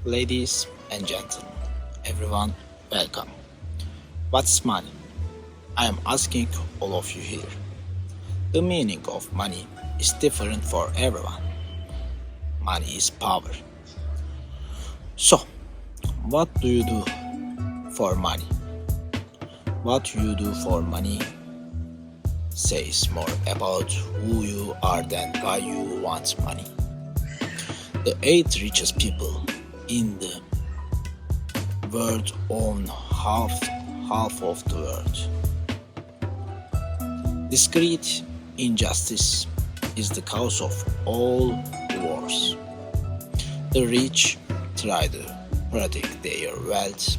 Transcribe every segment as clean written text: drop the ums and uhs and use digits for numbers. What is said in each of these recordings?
Ladies and gentlemen, everyone, welcome. What's money? I am asking all of you here. The meaning of money is different for everyone. Money is power. So, what do you do for money? What you do for money says more about who you are than why you want money. The eight richest people in the world own half of the world. This great injustice is the cause of all wars. The rich try to protect their wealth,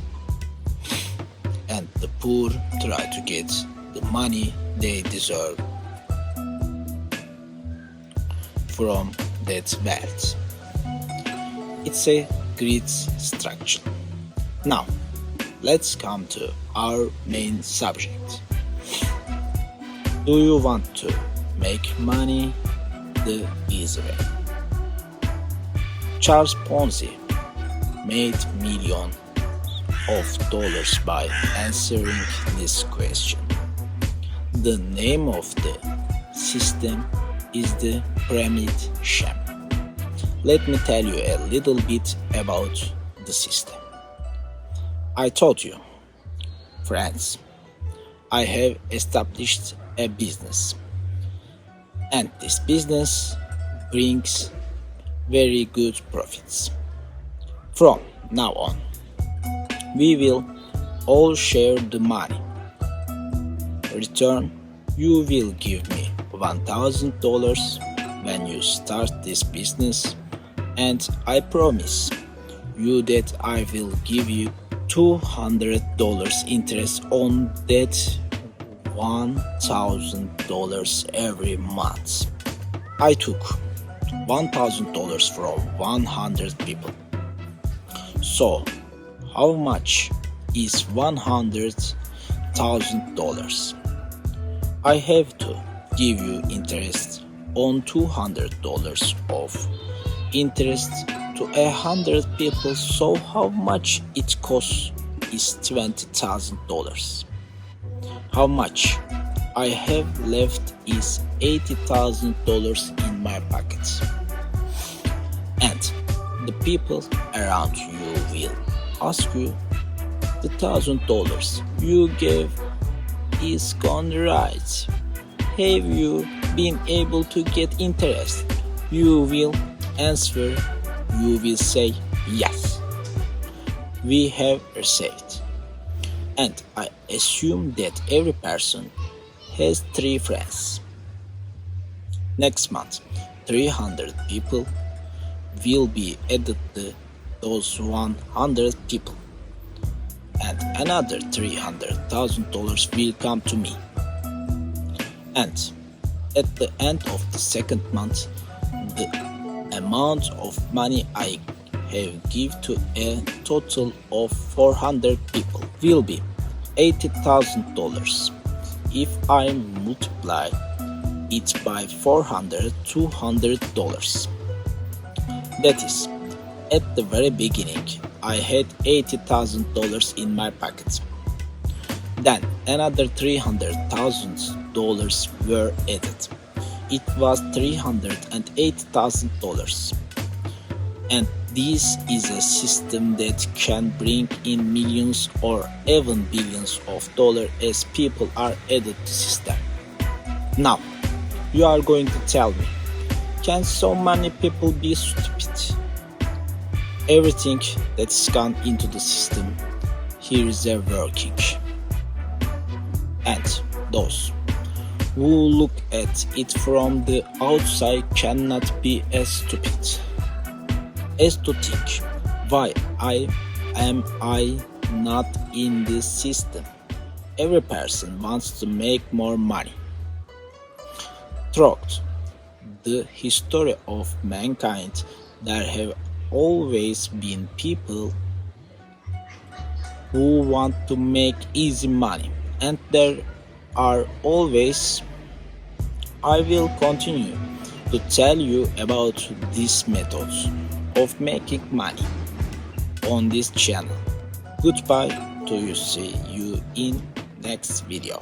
and the poor try to get the money they deserve from that wealth. It's a great structure. Now, let's come to our main subject. Do you want to make money the easy way? Charles Ponzi made millions of dollars by answering this question. The name of the system is the pyramid scheme. Let me tell you a little bit about the system. I told you, friends, I have established a business, and this business brings very good profits. From now on, we will all share the money. Return, you will give me $1,000 when you start this business, and I promise you that I will give you $200 interest on that $1,000 every month. I took $1,000 from 100 people. So, how much is $100,000? I have to give you interest on $200 of interest to 100 people, so how much it costs is $20,000. How much I have left is $80,000 in my pocket. And the people around you will ask you, the $1,000 you gave is gone right. Have you been able to get interest? You will answer, you will say yes. We have received. And I assume that every person has 3 friends. Next month, 300 people will be added to those 100 people, and another $300,000 will come to me. And at the end of the second month, the amount of money I have given to a total of 400 people will be $80,000. If I multiply it by 400, $200. That is, at the very beginning, I had $80,000 in my pocket. Then another $300,000 were added. It was $380,000. And this is a system that can bring in millions or even billions of dollars as people are added to the system. Now, you are going to tell me, can so many people be stupid? Everything that's gone into the system, here is a working. And those who look at it from the outside cannot be as stupid as to think, why am I not in this system? Every person wants to make more money. Throughout the history of mankind, there have always been people who want to make easy money, and there are always. I will continue to tell you about these methods of making money. on this channel. Goodbye to you. See you in next video.